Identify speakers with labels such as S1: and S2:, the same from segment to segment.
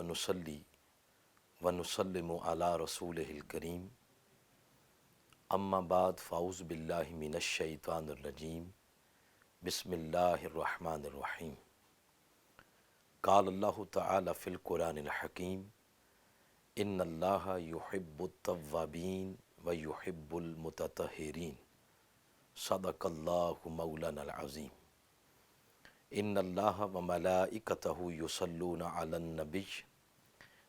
S1: ونصلی ونسلم علی رسولہ الکریم اما بعد فاعوذ باللہ من الشیطان الرجیم بسم اللہ الرحمن الرحیم قال اللہ تعالی فی القرآن الحکیم ان اللہ یحب التوابین ویحب المتطہرین صدق اللہ مولانا العظیم ان اللہ وملائکتہ یصلون علی النبی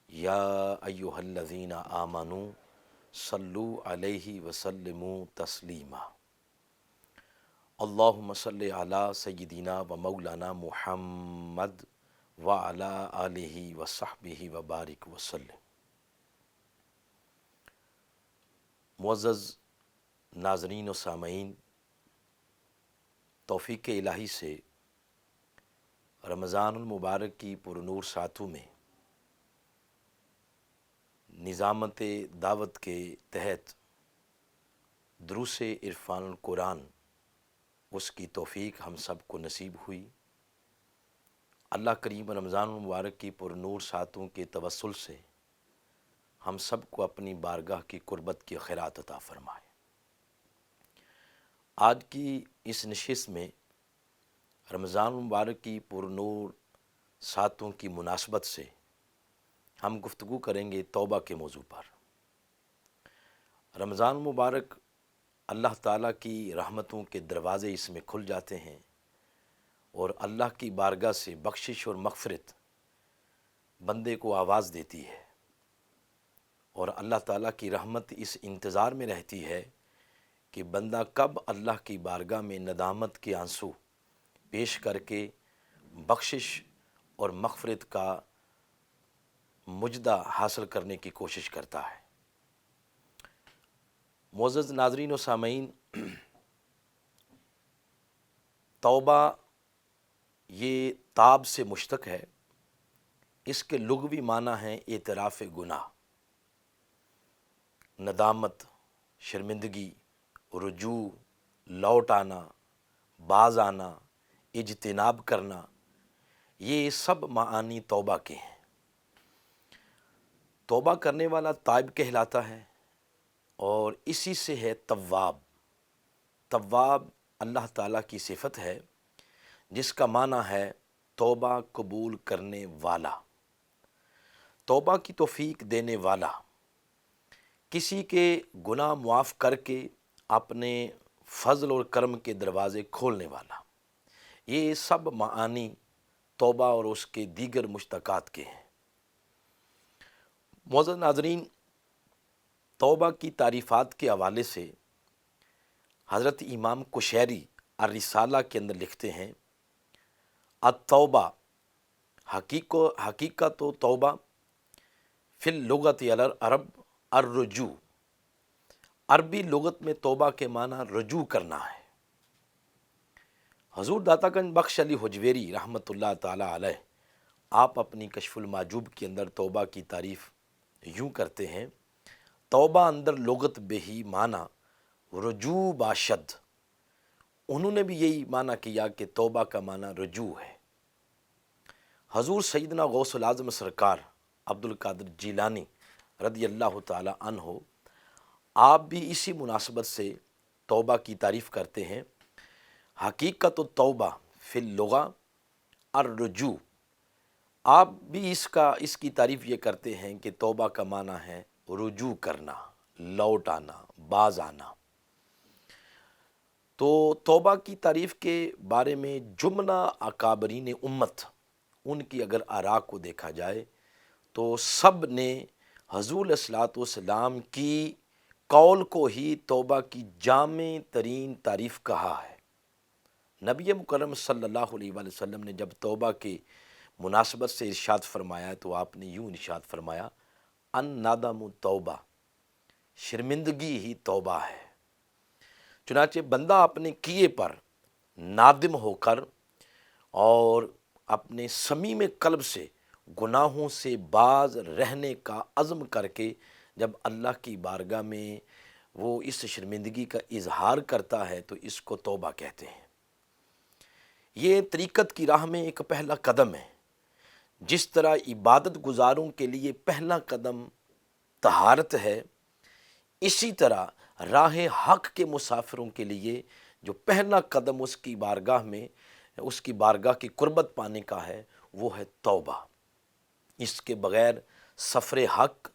S1: یا ایہا الذین آمنوا صلو علیہ وسلموا تسلیما اللہم صلی علی سیدنا و مولانا محمد وعلی آلہ وصحبہ وبارک وسلم۔ معزز ناظرین و سامعین، توفیق الہی سے رمضان المبارک کی پرنور ساتوں میں نظامت دعوت کے تحت دروس عرفان القرآن اس کی توفیق ہم سب کو نصیب ہوئی۔ اللہ کریم رمضان المبارک کی پرنور ساتوں کے توسل سے ہم سب کو اپنی بارگاہ کی قربت کی خیرات عطا فرمائے۔ آج کی اس نشست میں رمضان المبارک کی پرنور ساتوں کی مناسبت سے ہم گفتگو کریں گے توبہ کے موضوع پر۔ رمضان المبارک اللہ تعالیٰ کی رحمتوں کے دروازے اس میں کھل جاتے ہیں اور اللہ کی بارگاہ سے بخشش اور مغفرت بندے کو آواز دیتی ہے، اور اللہ تعالیٰ کی رحمت اس انتظار میں رہتی ہے کہ بندہ کب اللہ کی بارگاہ میں ندامت کے آنسو پیش کر کے بخشش اور مغفرت کا مجدہ حاصل کرنے کی کوشش کرتا ہے۔ معزز ناظرین و سامعین، توبہ یہ تاب سے مشتق ہے۔ اس کے لغوی معنی ہیں اعتراف گناہ، ندامت، شرمندگی، رجوع، لوٹ آنا، باز آنا، اجتناب کرنا، یہ سب معانی توبہ کے ہیں۔ توبہ کرنے والا تائب کہلاتا ہے، اور اسی سے ہے تواب۔ تواب اللہ تعالیٰ کی صفت ہے جس کا معنی ہے توبہ قبول کرنے والا، توبہ کی توفیق دینے والا، کسی کے گناہ معاف کر کے اپنے فضل اور کرم کے دروازے کھولنے والا۔ یہ سب معانی توبہ اور اس کے دیگر مشتقات کے ہیں۔ معزز ناظرین، توبہ کی تعریفات کے حوالے سے حضرت امام قشیری الرسالہ کے اندر لکھتے ہیں، التوبہ حقیقت و توبہ فی اللغت علی العرب الرجوع، عربی لغت میں توبہ کے معنی رجوع کرنا ہے۔ حضور داتا گنج بخش علی حجویری رحمۃ اللہ تعالی علیہ آپ اپنی کشف المعجوب کے اندر توبہ کی تعریف یوں کرتے ہیں، توبہ اندر لغت بہی معنی رجوع باشد۔ انہوں نے بھی یہی معنی کیا کہ توبہ کا معنی رجوع ہے۔ حضور سیدنا غوث العظم سرکار عبد القادر جیلانی رضی اللہ تعالی عنہ آپ بھی اسی مناسبت سے توبہ کی تعریف کرتے ہیں، حقیقت التوبہ فی اللغہ الرجوع۔ آپ بھی اس کی تعریف یہ کرتے ہیں کہ توبہ کا معنی ہے رجوع کرنا، لوٹ آنا، باز آنا۔ تو توبہ کی تعریف کے بارے میں جملہ اکابرین امت، ان کی اگر آراء کو دیکھا جائے تو سب نے حضور علیہ الصلوۃ والسلام کی قول کو ہی توبہ کی جامع ترین تعریف کہا ہے۔ نبی مکرم صلی اللہ علیہ وآلہ وسلم نے جب توبہ کے مناسبت سے ارشاد فرمایا تو آپ نے یوں ارشاد فرمایا، ان نادم توبہ، شرمندگی ہی توبہ ہے۔ چنانچہ بندہ اپنے کیے پر نادم ہو کر اور اپنے صمیم قلب سے گناہوں سے باز رہنے کا عزم کر کے جب اللہ کی بارگاہ میں وہ اس شرمندگی کا اظہار کرتا ہے تو اس کو توبہ کہتے ہیں۔ یہ طریقت کی راہ میں ایک پہلا قدم ہے جس طرح عبادت گزاروں کے لیے پہلا قدم طہارت ہے، اسی طرح راہ حق کے مسافروں کے لیے جو پہلا قدم اس کی بارگاہ میں، اس کی بارگاہ کی قربت پانے کا ہے، وہ ہے توبہ۔ اس کے بغیر سفر حق،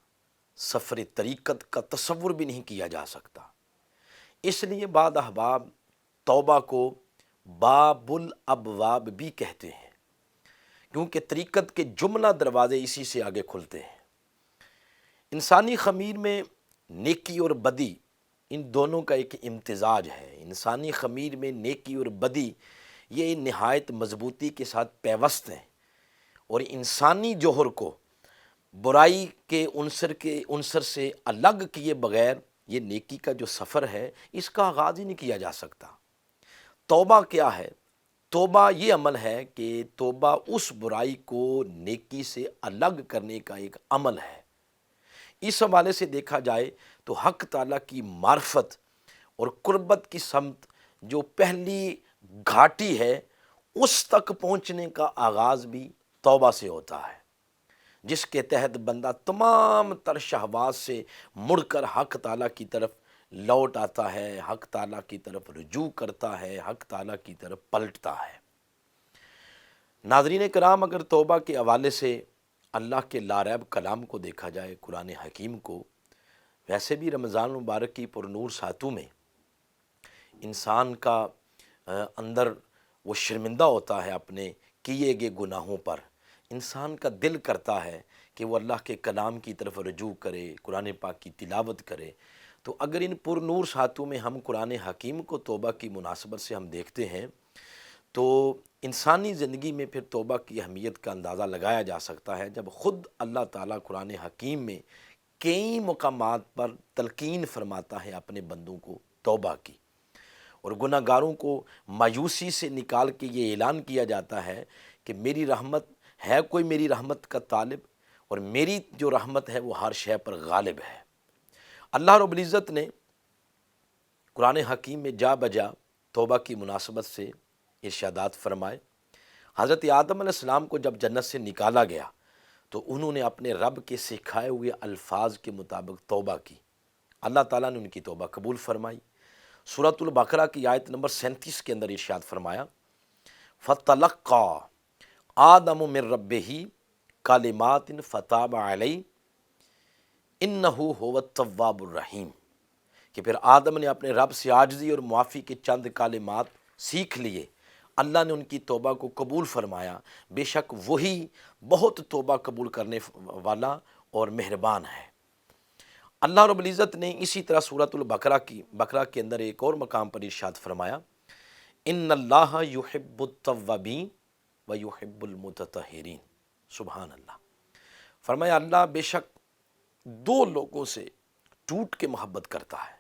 S1: سفر طریقت کا تصور بھی نہیں کیا جا سکتا۔ اس لیے بعض احباب توبہ کو باب الابواب بھی کہتے ہیں، کیونکہ طریقت کے جملہ دروازے اسی سے آگے کھلتے ہیں۔ انسانی خمیر میں نیکی اور بدی، ان دونوں کا ایک امتزاج ہے۔ انسانی خمیر میں نیکی اور بدی یہ نہایت مضبوطی کے ساتھ پیوست ہیں، اور انسانی جوہر کو برائی کے عنصر سے الگ کیے بغیر یہ نیکی کا جو سفر ہے، اس کا آغاز ہی نہیں کیا جا سکتا۔ توبہ کیا ہے؟ توبہ یہ عمل ہے کہ توبہ اس برائی کو نیکی سے الگ کرنے کا ایک عمل ہے۔ اس حوالے سے دیکھا جائے تو حق تعالیٰ کی معرفت اور قربت کی سمت جو پہلی گھاٹی ہے، اس تک پہنچنے کا آغاز بھی توبہ سے ہوتا ہے، جس کے تحت بندہ تمام تر شہوات سے مڑ کر حق تعالیٰ کی طرف لوٹ آتا ہے، حق تعالیٰ کی طرف رجوع کرتا ہے، حق تعالیٰ کی طرف پلٹتا ہے۔ ناظرین کرام، اگر توبہ کے حوالے سے اللہ کے لاریب کلام کو دیکھا جائے، قرآن حکیم کو، ویسے بھی رمضان مبارک کی پرنور ساتوں میں انسان کا اندر وہ شرمندہ ہوتا ہے اپنے کیے گئے گناہوں پر۔ انسان کا دل کرتا ہے کہ وہ اللہ کے کلام کی طرف رجوع کرے، قرآن پاک کی تلاوت کرے۔ تو اگر ان پرنور ساتوں میں ہم قرآن حکیم کو توبہ کی مناسبت سے ہم دیکھتے ہیں، تو انسانی زندگی میں پھر توبہ کی اہمیت کا اندازہ لگایا جا سکتا ہے، جب خود اللہ تعالیٰ قرآن حکیم میں کئی مقامات پر تلقین فرماتا ہے اپنے بندوں کو توبہ کی، اور گناہ گاروں کو مایوسی سے نکال کے یہ اعلان کیا جاتا ہے کہ میری رحمت ہے، کوئی میری رحمت کا طالب، اور میری جو رحمت ہے وہ ہر شے پر غالب ہے۔ اللہ رب العزت نے قرآن حکیم میں جا بجا توبہ کی مناسبت سے ارشادات فرمائے۔ حضرت آدم علیہ السلام کو جب جنت سے نکالا گیا تو انہوں نے اپنے رب کے سکھائے ہوئے الفاظ کے مطابق توبہ کی، اللہ تعالیٰ نے ان کی توبہ قبول فرمائی۔ سورۃ البقرہ کی آیت نمبر 37 کے اندر ارشاد فرمایا، فَتَلَقَّى آدَمُ مِن رَبِّهِ کَلِمَاتٍ فَتَابَ عَلَيْهِ إِنَّهُ هُوَ التَّوَّابُ الرَّحِيمُ، کہ پھر آدم نے اپنے رب سے عاجزی اور معافی کے چند کلمات سیکھ لیے، اللہ نے ان کی توبہ کو قبول فرمایا، بے شک وہی بہت توبہ قبول کرنے والا اور مہربان ہے۔ اللہ رب العزت نے اسی طرح سورۃ البقرہ کے اندر ایک اور مقام پر ارشاد فرمایا، ان اللہ یحب التوابین و یحب المتطہرین۔ سبحان اللہ، فرمایا اللہ بے شک دو لوگوں سے ٹوٹ کے محبت کرتا ہے۔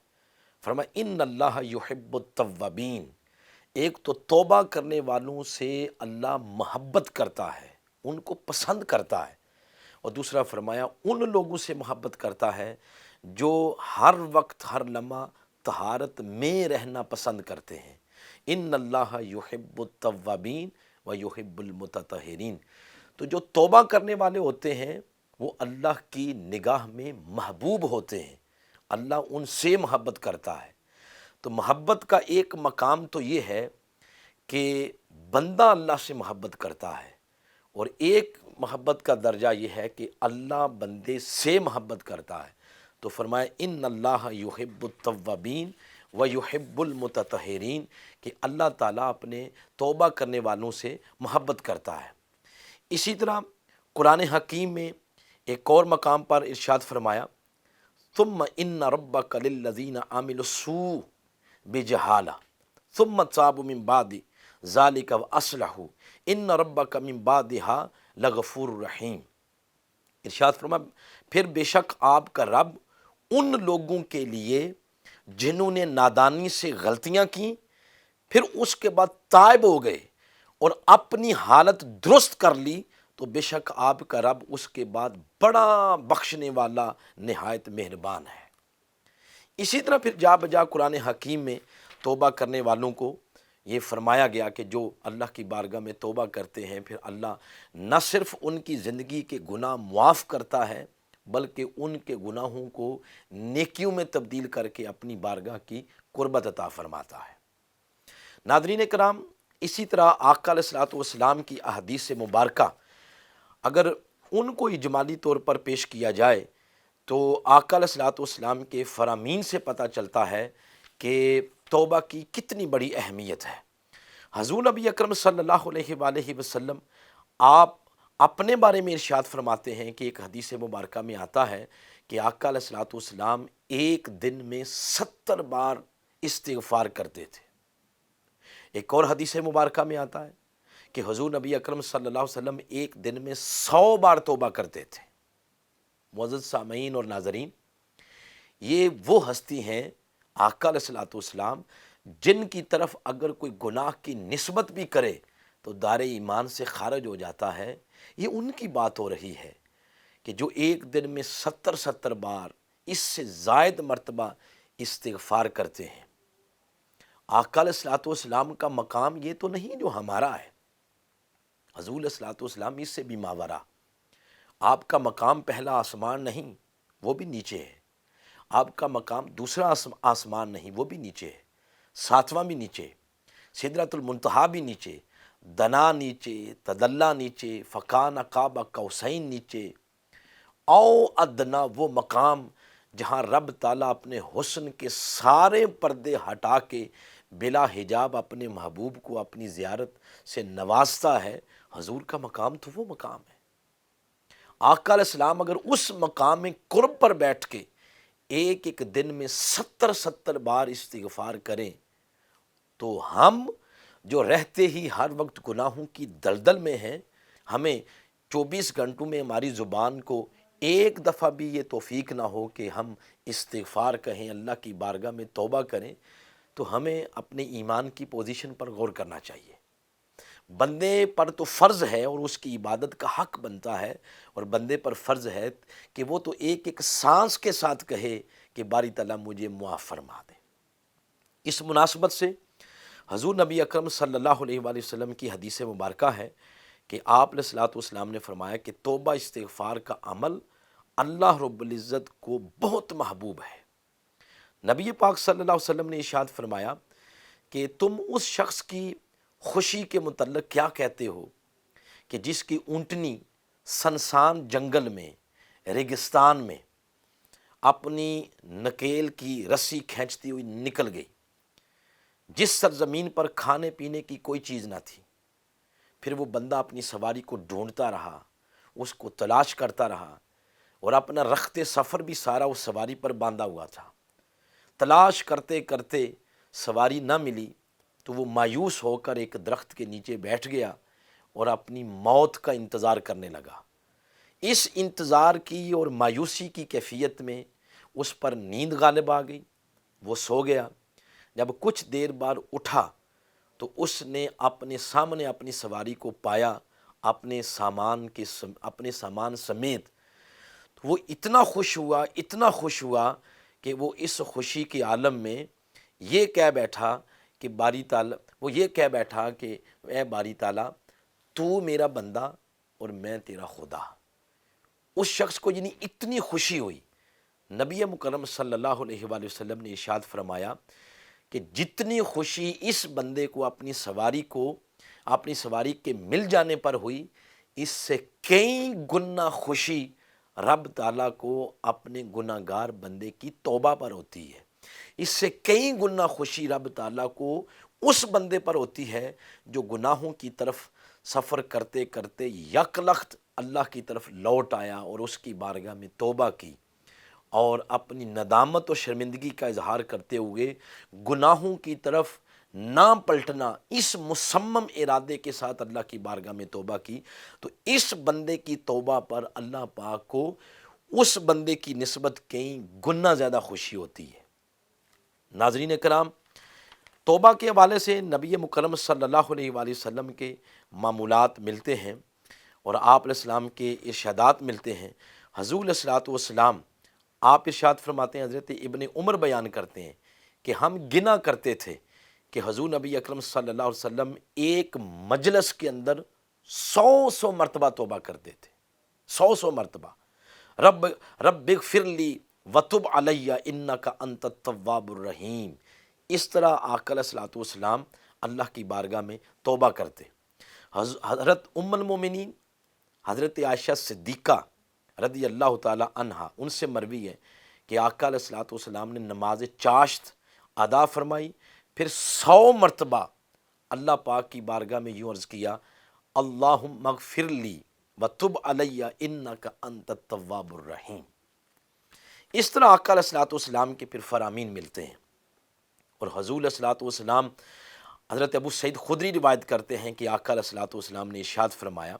S1: فرمایا ان اللہ یحب التوابین، ایک تو توبہ کرنے والوں سے اللہ محبت کرتا ہے، ان کو پسند کرتا ہے، اور دوسرا فرمایا ان لوگوں سے محبت کرتا ہے جو ہر وقت ہر لمحہ طہارت میں رہنا پسند کرتے ہیں۔ ان اللہ یحب التوابین و یحب المتطہرین، تو جو توبہ کرنے والے ہوتے ہیں وہ اللہ کی نگاہ میں محبوب ہوتے ہیں، اللہ ان سے محبت کرتا ہے۔ تو محبت کا ایک مقام تو یہ ہے کہ بندہ اللہ سے محبت کرتا ہے، اور ایک محبت کا درجہ یہ ہے کہ اللہ بندے سے محبت کرتا ہے۔ تو فرمایا ان اللہ یحب التوابین و یحب المتطہرین، کہ اللہ تعالیٰ اپنے توبہ کرنے والوں سے محبت کرتا ہے۔ اسی طرح قرآن حکیم میں ایک اور مقام پر ارشاد فرمایا، ثم ان ربک للذین عملوا السوء بجہالہ ثم تابوا من بعد ذلک واصلحوا ان ربک من بعدہا لغفور رحیم۔ ارشاد فرمایا پھر بے شک آپ کا رب ان لوگوں کے لیے جنہوں نے نادانی سے غلطیاں کیں، پھر اس کے بعد تائب ہو گئے اور اپنی حالت درست کر لی، تو بے شک آپ کا رب اس کے بعد بڑا بخشنے والا نہایت مہربان ہے۔ اسی طرح پھر جا بجا قرآن حکیم میں توبہ کرنے والوں کو یہ فرمایا گیا کہ جو اللہ کی بارگاہ میں توبہ کرتے ہیں پھر اللہ نہ صرف ان کی زندگی کے گناہ معاف کرتا ہے بلکہ ان کے گناہوں کو نیکیوں میں تبدیل کر کے اپنی بارگاہ کی قربت عطا فرماتا ہے۔ ناظرین کرام، اسی طرح آقا علیہ الصلوۃ والسلام کی احادیث مبارکہ اگر ان کو اجمالی طور پر پیش کیا جائے تو آقا علیہ الصلوۃ والسلام کے فرامین سے پتہ چلتا ہے کہ توبہ کی کتنی بڑی اہمیت ہے۔ حضور نبی اکرم صلی اللہ علیہ وآلہ وسلم آپ اپنے بارے میں ارشاد فرماتے ہیں کہ ایک حدیث مبارکہ میں آتا ہے کہ آقا علیہ الصلوۃ والسلام ایک دن میں 70 بار استغفار کرتے تھے۔ ایک اور حدیث مبارکہ میں آتا ہے کہ حضور نبی اکرم صلی اللہ علیہ وسلم ایک دن میں 100 بار توبہ کرتے تھے۔ معزز سامعین اور ناظرین، یہ وہ ہستی ہیں آقا علیہ الصلوۃ والسلام جن کی طرف اگر کوئی گناہ کی نسبت بھی کرے تو دار ایمان سے خارج ہو جاتا ہے۔ یہ ان کی بات ہو رہی ہے کہ جو ایک دن میں 70 بار اس سے زائد مرتبہ استغفار کرتے ہیں۔ آقا علیہ الصلوۃ والسلام کا مقام یہ تو نہیں جو ہمارا ہے، حضور علیہ الصلوۃ والسلام اس سے بھی ماورا۔ آپ کا مقام پہلا آسمان نہیں، وہ بھی نیچے ہے۔ آپ کا مقام دوسرا آسمان نہیں، وہ بھی نیچے ہے۔ ساتواں بھی نیچے، سدرۃ المنتہا بھی نیچے، دنا نیچے، تدلی نیچے، فکان قاب قوسین نیچے، او ادنا وہ مقام جہاں رب تعالیٰ اپنے حسن کے سارے پردے ہٹا کے بلا حجاب اپنے محبوب کو اپنی زیارت سے نوازتا ہے۔ حضور کا مقام تو وہ مقام ہے۔ آقا علیہ السلام اگر اس مقام قرب پر بیٹھ کے ایک ایک دن میں 70 بار استغفار کریں تو ہم جو رہتے ہی ہر وقت گناہوں کی دلدل میں ہیں، ہمیں 24 گھنٹوں میں ہماری زبان کو ایک دفعہ بھی یہ توفیق نہ ہو کہ ہم استغفار کہیں، اللہ کی بارگاہ میں توبہ کریں، تو ہمیں اپنے ایمان کی پوزیشن پر غور کرنا چاہیے۔ بندے پر تو فرض ہے اور اس کی عبادت کا حق بنتا ہے، اور بندے پر فرض ہے کہ وہ تو ایک ایک سانس کے ساتھ کہے کہ باری تعالیٰ مجھے معاف فرما دے۔ اس مناسبت سے حضور نبی اکرم صلی اللہ علیہ وآلہ وسلم کی حدیث مبارکہ ہے کہ آپ علیہ الصلوۃ والسلام نے فرمایا کہ توبہ استغفار کا عمل اللہ رب العزت کو بہت محبوب ہے۔ نبی پاک صلی اللہ علیہ وسلم نے ارشاد فرمایا کہ تم اس شخص کی خوشی کے متعلق کیا کہتے ہو کہ جس کی اونٹنی سنسان جنگل میں، ریگستان میں اپنی نکیل کی رسی کھینچتی ہوئی نکل گئی، جس سرزمین پر کھانے پینے کی کوئی چیز نہ تھی، پھر وہ بندہ اپنی سواری کو ڈھونڈتا رہا، اس کو تلاش کرتا رہا، اور اپنا رخت سفر بھی سارا اس سواری پر باندھا ہوا تھا۔ تلاش کرتے کرتے سواری نہ ملی تو وہ مایوس ہو کر ایک درخت کے نیچے بیٹھ گیا اور اپنی موت کا انتظار کرنے لگا۔ اس انتظار کی اور مایوسی کی کیفیت میں اس پر نیند غالب آ گئی، وہ سو گیا۔ جب کچھ دیر بعد اٹھا تو اس نے اپنے سامنے اپنی سواری کو پایا، اپنے سامان سمیت۔ وہ اتنا خوش ہوا کہ وہ اس خوشی کے عالم میں یہ کہہ بیٹھا کہ اے باری تعالیٰ تو میرا بندہ اور میں تیرا خدا۔ اس شخص کو یعنی اتنی خوشی ہوئی۔ نبی مکرم صلی اللہ علیہ وآلہ وسلم نے ارشاد فرمایا کہ جتنی خوشی اس بندے کو اپنی سواری کے مل جانے پر ہوئی، اس سے کئی گنا خوشی رب تعالیٰ کو اپنے گناہ گار بندے کی توبہ پر ہوتی ہے۔ اس سے کئی گنا خوشی رب تعالیٰ کو اس بندے پر ہوتی ہے جو گناہوں کی طرف سفر کرتے کرتے یک لخت اللہ کی طرف لوٹ آیا اور اس کی بارگاہ میں توبہ کی، اور اپنی ندامت و شرمندگی کا اظہار کرتے ہوئے گناہوں کی طرف نہ پلٹنا، اس مصمم ارادے کے ساتھ اللہ کی بارگاہ میں توبہ کی، تو اس بندے کی توبہ پر اللہ پاک کو اس بندے کی نسبت کئی گنا زیادہ خوشی ہوتی ہے۔ ناظرین کرام، توبہ کے حوالے سے نبی مکرم صلی اللہ علیہ وآلہ وسلم کے معمولات ملتے ہیں اور آپ علیہ السلام کے ارشادات ملتے ہیں۔ حضور علیہ الصلوۃ والسلام آپ ارشاد فرماتے ہیں، حضرت ابن عمر بیان کرتے ہیں کہ ہم گنا کرتے تھے کہ حضور نبی اکرم صلی اللہ علیہ وسلم ایک مجلس کے اندر 100 مرتبہ توبہ کرتے تھے، 100 مرتبہ، رب رب اغفر لی وتب علیہ انک انت التواب الرحیم۔ اس طرح آقا علیہ الصلوۃ والسلام اللہ کی بارگاہ میں توبہ کرتے۔ حضرت ام المومنین حضرت عائشہ صدیقہ رضی اللہ تعالی عنہا، ان سے مروی ہے کہ آقا علیہ الصلوۃ والسلام نے نماز چاشت ادا فرمائی، پھر 100 مرتبہ اللہ پاک کی بارگاہ میں یوں عرض کیا، اللہم اغفر لی وتب علیہ انک انت التواب الرحیم۔ اس طرح آقا علیہ الصلوۃ والسلام کے پھر فرامین ملتے ہیں۔ اور حضور علیہ الصلوۃ والسلام، حضرت ابو سعید خدری روایت کرتے ہیں کہ آقا علیہ الصلوۃ والسلام نے ارشاد فرمایا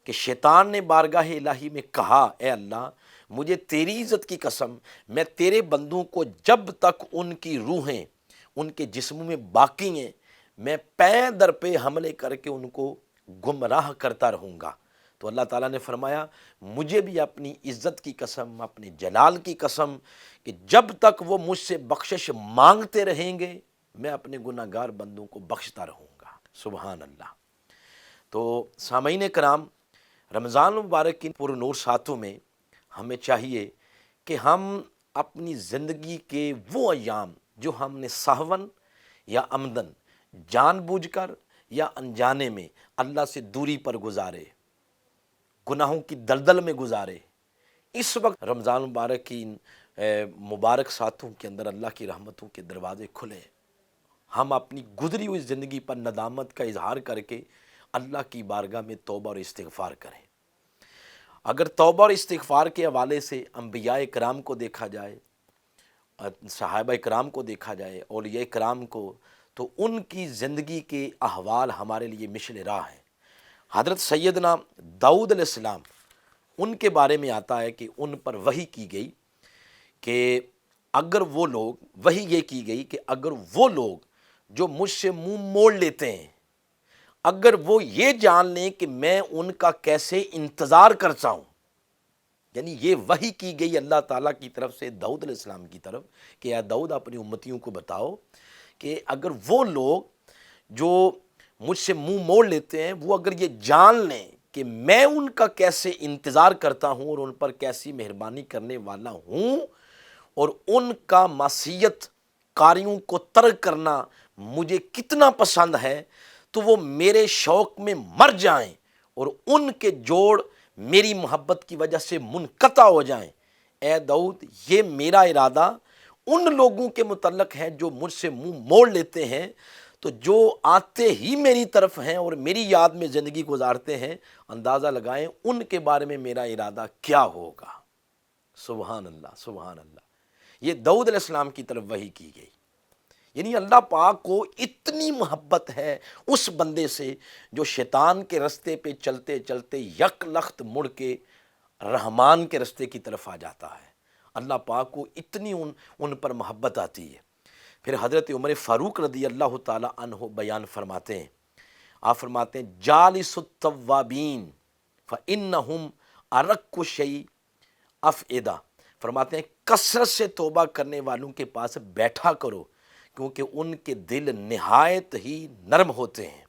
S1: کہ شیطان نے بارگاہ الہی میں کہا، اے اللہ مجھے تیری عزت کی قسم، میں تیرے بندوں کو جب تک ان کی روحیں ان کے جسموں میں باقی ہیں میں پے در پہ حملے کر کے ان کو گمراہ کرتا رہوں گا۔ تو اللہ تعالیٰ نے فرمایا مجھے بھی اپنی عزت کی قسم، اپنے جلال کی قسم، کہ جب تک وہ مجھ سے بخشش مانگتے رہیں گے میں اپنے گناہ گار بندوں کو بخشتا رہوں گا۔ سبحان اللہ۔ تو سامعین کرام، رمضان المبارک کی پر نور ساتوں میں ہمیں چاہیے کہ ہم اپنی زندگی کے وہ ایام جو ہم نے سہون یا عمدن، جان بوجھ کر یا انجانے میں اللہ سے دوری پر گزارے، گناہوں کی دلدل میں گزارے، اس وقت رمضان مبارک کی مبارک ساتوں کے اندر اللہ کی رحمتوں کے دروازے کھلے، ہم اپنی گزری ہوئی زندگی پر ندامت کا اظہار کر کے اللہ کی بارگاہ میں توبہ اور استغفار کریں۔ اگر توبہ اور استغفار کے حوالے سے انبیاء کرام کو دیکھا جائے، صحابہ کرام کو دیکھا جائے، اولیاء کرام کو، تو ان کی زندگی کے احوال ہمارے لیے مشل راہ ہیں۔ حضرت سیدنا داؤد علیہ السلام، ان کے بارے میں آتا ہے کہ ان پر وحی کی گئی کہ اگر وہ لوگ، وحی یہ کی گئی کہ اگر وہ لوگ جو مجھ سے منہ موڑ لیتے ہیں، اگر وہ یہ جان لیں کہ میں ان کا کیسے انتظار کرتا ہوں، یعنی یہ وحی کی گئی اللہ تعالیٰ کی طرف سے داؤد علیہ السلام کی طرف کہ اے داؤد اپنی امتیوں کو بتاؤ کہ اگر وہ لوگ جو مجھ سے منہ موڑ لیتے ہیں وہ اگر یہ جان لیں کہ میں ان کا کیسے انتظار کرتا ہوں اور ان پر کیسی مہربانی کرنے والا ہوں، اور ان کا معصیت کاریوں کو ترک کرنا مجھے کتنا پسند ہے، تو وہ میرے شوق میں مر جائیں اور ان کے جوڑ میری محبت کی وجہ سے منقطع ہو جائیں۔ اے داؤد، یہ میرا ارادہ ان لوگوں کے متعلق ہے جو مجھ سے منہ موڑ لیتے ہیں، تو جو آتے ہی میری طرف ہیں اور میری یاد میں زندگی گزارتے ہیں، اندازہ لگائیں ان کے بارے میں میرا ارادہ کیا ہوگا۔ سبحان اللہ، سبحان اللہ۔ یہ داؤد علیہ السلام کی طرف وحی کی گئی، یعنی اللہ پاک کو اتنی محبت ہے اس بندے سے جو شیطان کے رستے پہ چلتے چلتے یک لخت مڑ کے رحمان کے رستے کی طرف آ جاتا ہے۔ اللہ پاک کو اتنی ان پر محبت آتی ہے۔ پھر حضرت عمر فاروق رضی اللہ تعالی عنہ بیان فرماتے ہیں، آپ فرماتے ہیں جالس التوابین فإنہم ارق شیء افئدہ، فرماتے ہیں کثرت سے توبہ کرنے والوں کے پاس بیٹھا کرو کیونکہ ان کے دل نہایت ہی نرم ہوتے ہیں۔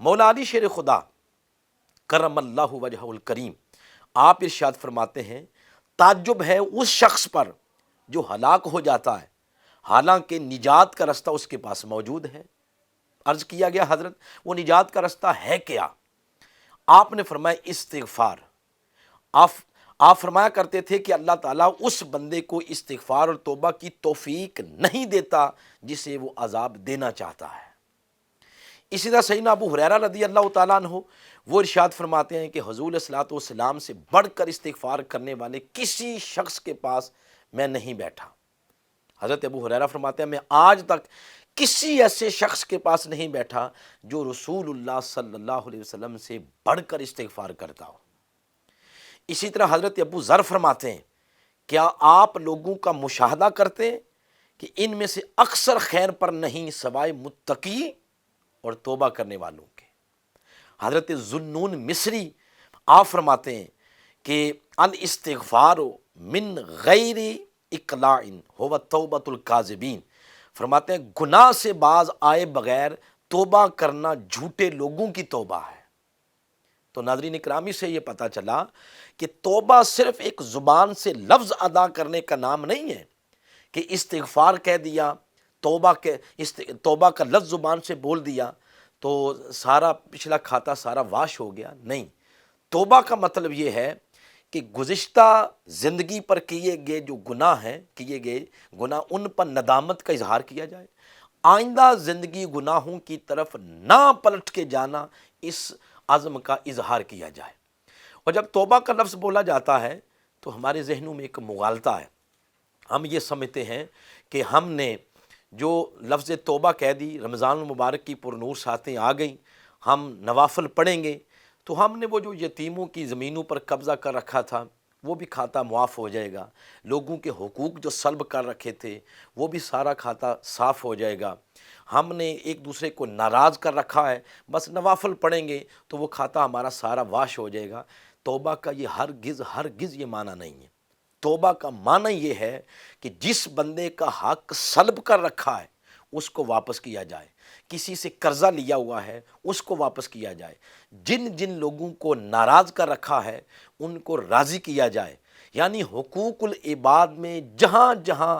S1: مولا علی شیر خدا کرم اللہ وجہہ الکریم، آپ ارشاد فرماتے ہیں تعجب ہے اس شخص پر جو ہلاک ہو جاتا ہے حالانکہ نجات کا رستہ اس کے پاس موجود ہے۔ عرض کیا گیا حضرت وہ نجات کا رستہ ہے کیا؟ آپ نے فرمایا استغفار۔ آپ فرمایا کرتے تھے کہ اللہ تعالیٰ اس بندے کو استغفار اور توبہ کی توفیق نہیں دیتا جسے وہ عذاب دینا چاہتا ہے۔ اسی طرح سیدنا ابو ہریرہ رضی اللہ تعالیٰ عنہ وہ ارشاد فرماتے ہیں کہ حضور علیہ الصلوۃ والسلام سے بڑھ کر استغفار کرنے والے کسی شخص کے پاس میں نہیں بیٹھا۔ حضرت ابو ہریرہ فرماتے ہیں میں آج تک کسی ایسے شخص کے پاس نہیں بیٹھا جو رسول اللہ صلی اللہ علیہ وسلم سے بڑھ کر استغفار کرتا ہو۔ اسی طرح حضرت ابو ذر فرماتے ہیں کیا آپ لوگوں کا مشاہدہ کرتے ہیں کہ ان میں سے اکثر خیر پر نہیں سوائے متقی اور توبہ کرنے والوں کے۔ حضرت ذوالنون مصری آپ فرماتے ہیں کہ الاستغفار من غیر اقلاع هو توبۃ الکاذبین، فرماتے ہیں گناہ سے باز آئے بغیر توبہ کرنا جھوٹے لوگوں کی توبہ ہے۔ تو ناظرین اکرامی سے یہ پتہ چلا کہ توبہ صرف ایک زبان سے لفظ ادا کرنے کا نام نہیں ہے کہ استغفار کہہ دیا، توبہ کا لفظ زبان سے بول دیا تو سارا پچھلا کھاتا سارا واش ہو گیا۔ نہیں، توبہ کا مطلب یہ ہے کہ گزشتہ زندگی پر کیے گئے جو گناہ ہیں، کیے گئے گناہ، ان پر ندامت کا اظہار کیا جائے، آئندہ زندگی گناہوں کی طرف نہ پلٹ کے جانا، اس عزم کا اظہار کیا جائے۔ اور جب توبہ کا لفظ بولا جاتا ہے تو ہمارے ذہنوں میں ایک مغالطہ ہے، ہم یہ سمجھتے ہیں کہ ہم نے جو لفظ توبہ کہہ دی، رمضان المبارک کی پرنور ساتیں آ گئیں، ہم نوافل پڑھیں گے تو ہم نے وہ جو یتیموں کی زمینوں پر قبضہ کر رکھا تھا وہ بھی کھاتا معاف ہو جائے گا، لوگوں کے حقوق جو سلب کر رکھے تھے وہ بھی سارا کھاتا صاف ہو جائے گا، ہم نے ایک دوسرے کو ناراض کر رکھا ہے، بس نوافل پڑھیں گے تو وہ کھاتا ہمارا سارا واش ہو جائے گا۔ توبہ کا یہ ہرگز یہ معنی نہیں ہے۔ توبہ کا معنی یہ ہے کہ جس بندے کا حق سلب کر رکھا ہے اس کو واپس کیا جائے، کسی سے قرضہ لیا ہوا ہے اس کو واپس کیا جائے، جن جن لوگوں کو ناراض کر رکھا ہے ان کو راضی کیا جائے، یعنی حقوق العباد میں جہاں جہاں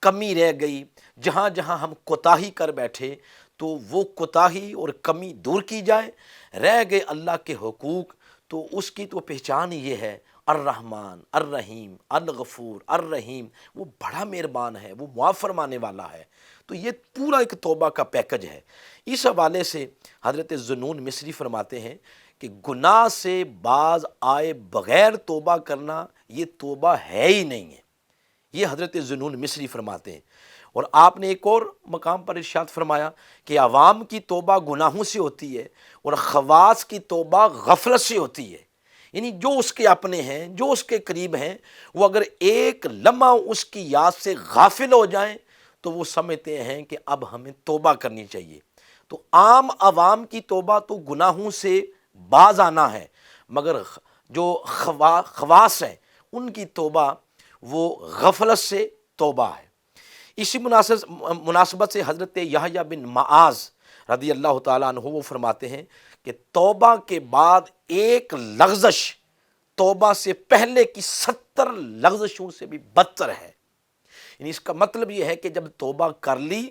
S1: کمی رہ گئی، جہاں جہاں ہم کوتاہی کر بیٹھے تو وہ کوتاہی اور کمی دور کی جائے، رہ گئے اللہ کے حقوق تو اس کی تو پہچان ہی یہ ہے، الرحمن الرحیم الغفور الرحیم، وہ بڑا مہربان ہے، وہ معاف فرمانے والا ہے۔ تو یہ پورا ایک توبہ کا پیکج ہے۔ اس حوالے سے حضرت ذوالنون مصری فرماتے ہیں کہ گناہ سے باز آئے بغیر توبہ کرنا یہ توبہ ہے ہی نہیں ہے، یہ حضرت ذوالنون مصری فرماتے ہیں۔ اور آپ نے ایک اور مقام پر ارشاد فرمایا کہ عوام کی توبہ گناہوں سے ہوتی ہے اور خواص کی توبہ غفلت سے ہوتی ہے، یعنی جو اس کے اپنے ہیں، جو اس کے قریب ہیں، وہ اگر ایک لمحہ اس کی یاد سے غافل ہو جائیں تو وہ سمجھتے ہیں کہ اب ہمیں توبہ کرنی چاہیے۔ تو عام عوام کی توبہ تو گناہوں سے باز آنا ہے، مگر جو خواص ہیں ان کی توبہ وہ غفلت سے توبہ ہے۔ اسی مناسبت سے حضرت یحییٰ بن معاذ رضی اللہ تعالیٰ عنہ وہ فرماتے ہیں کہ توبہ کے بعد ایک لغزش توبہ سے پہلے کی 70 لغزشوں سے بھی بدتر ہے، یعنی اس کا مطلب یہ ہے کہ جب توبہ کر لی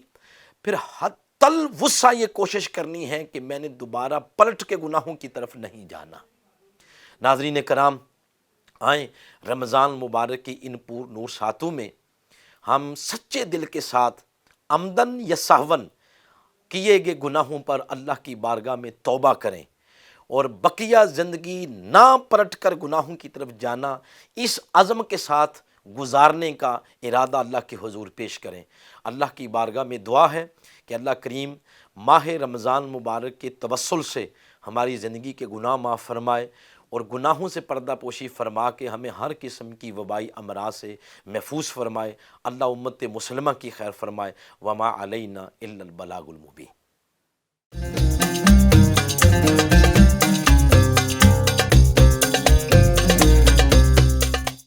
S1: پھر حتی الوسع یہ کوشش کرنی ہے کہ میں نے دوبارہ پلٹ کے گناہوں کی طرف نہیں جانا۔ ناظرین کرام، آئیں رمضان مبارک کی ان پور نور ساتوں میں ہم سچے دل کے ساتھ عمدن یا سہون کیے گئے گناہوں پر اللہ کی بارگاہ میں توبہ کریں اور بقیہ زندگی نہ پلٹ کر گناہوں کی طرف جانا، اس عزم کے ساتھ گزارنے کا ارادہ اللہ کے حضور پیش کریں۔ اللہ کی بارگاہ میں دعا ہے کہ اللہ کریم ماہ رمضان مبارک کے توسل سے ہماری زندگی کے گناہ معاف فرمائے اور گناہوں سے پردہ پوشی فرما کے ہمیں ہر قسم کی وبائی امراض سے محفوظ فرمائے۔ اللہ امت مسلمہ کی خیر فرمائے۔ وما علینا الا البلاغ المبین۔